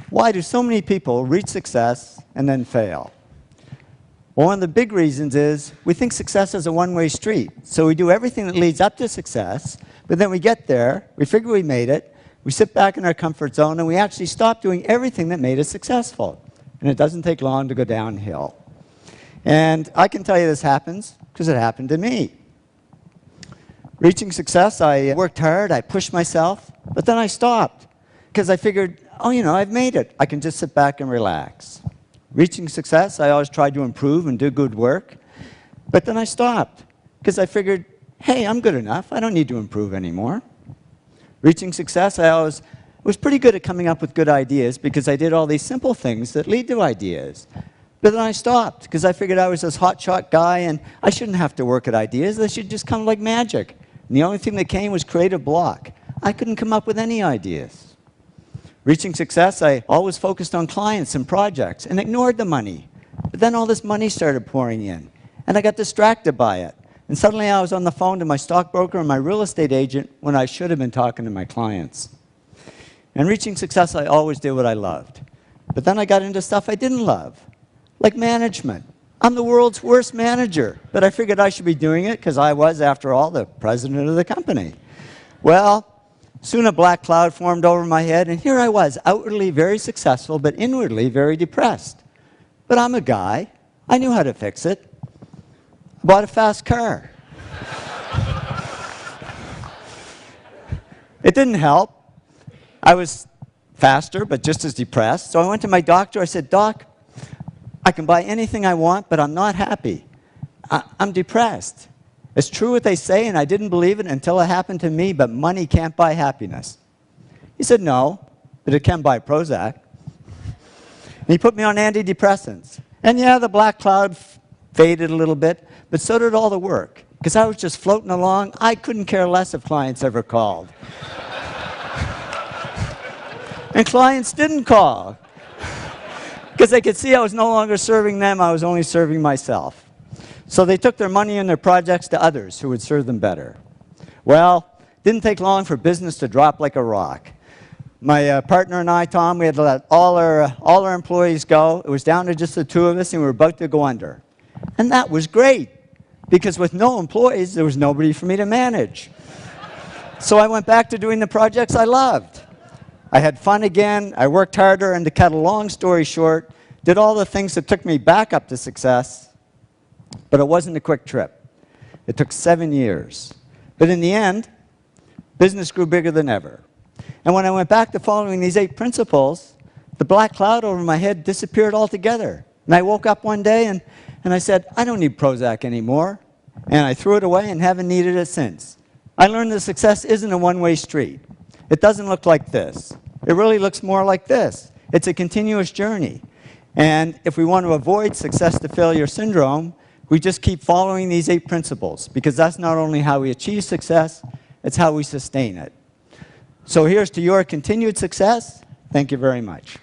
Why do so many people reach success and then fail? Well, one of the big reasons is we think success is a one-way street. So we do everything that leads up to success, but then we get there, we figure we made it, we sit back in our comfort zone, and we actually stop doing everything that made us successful. And it doesn't take long to go downhill. And I can tell you this happens because it happened to me. Reaching success, I worked hard, I pushed myself, but then I stopped because I figured, oh, you know, I've made it. I can just sit back and relax. Reaching success, I always tried to improve and do good work. But then I stopped because I figured, hey, I'm good enough. I don't need to improve anymore. Reaching success, I always was pretty good at coming up with good ideas because I did all these simple things that lead to ideas. But then I stopped because I figured I was this hotshot guy and I shouldn't have to work at ideas. They should just come like magic. And the only thing that came was creative block. I couldn't come up with any ideas. Reaching success, I always focused on clients and projects and ignored the money. But then all this money started pouring in, and I got distracted by it. And suddenly I was on the phone to my stockbroker and my real estate agent when I should have been talking to my clients. And reaching success, I always did what I loved. But then I got into stuff I didn't love, like management. I'm the world's worst manager, but I figured I should be doing it because I was, after all, the president of the company. Well, soon a black cloud formed over my head, and here I was, outwardly very successful, but inwardly very depressed. But I'm a guy. I knew how to fix it. I bought a fast car. It didn't help. I was faster, but just as depressed. So I went to my doctor. I said, Doc, I can buy anything I want, but I'm not happy. I'm depressed. It's true what they say, and I didn't believe it until it happened to me, but money can't buy happiness. He said, no, but it can buy Prozac. And he put me on antidepressants. And yeah, the black cloud faded a little bit, but so did all the work. Because I was just floating along. I couldn't care less if clients ever called. And clients didn't call. Because they could see I was no longer serving them, I was only serving myself. So they took their money and their projects to others who would serve them better. Well, it didn't take long for business to drop like a rock. My partner and I, Tom, we had to let all our employees go. It was down to just the two of us, and we were about to go under. And that was great, because with no employees, there was nobody for me to manage. So I went back to doing the projects I loved. I had fun again, I worked harder, and to cut a long story short, did all the things that took me back up to success. But it wasn't a quick trip. It took 7 years. But in the end, business grew bigger than ever. And when I went back to following these 8 principles, the black cloud over my head disappeared altogether. And I woke up one day and I said, I don't need Prozac anymore. And I threw it away and haven't needed it since. I learned that success isn't a one-way street. It doesn't look like this. It really looks more like this. It's a continuous journey. And if we want to avoid success to failure syndrome, we just keep following these 8 principles, because that's not only how we achieve success, it's how we sustain it. So here's to your continued success. Thank you very much.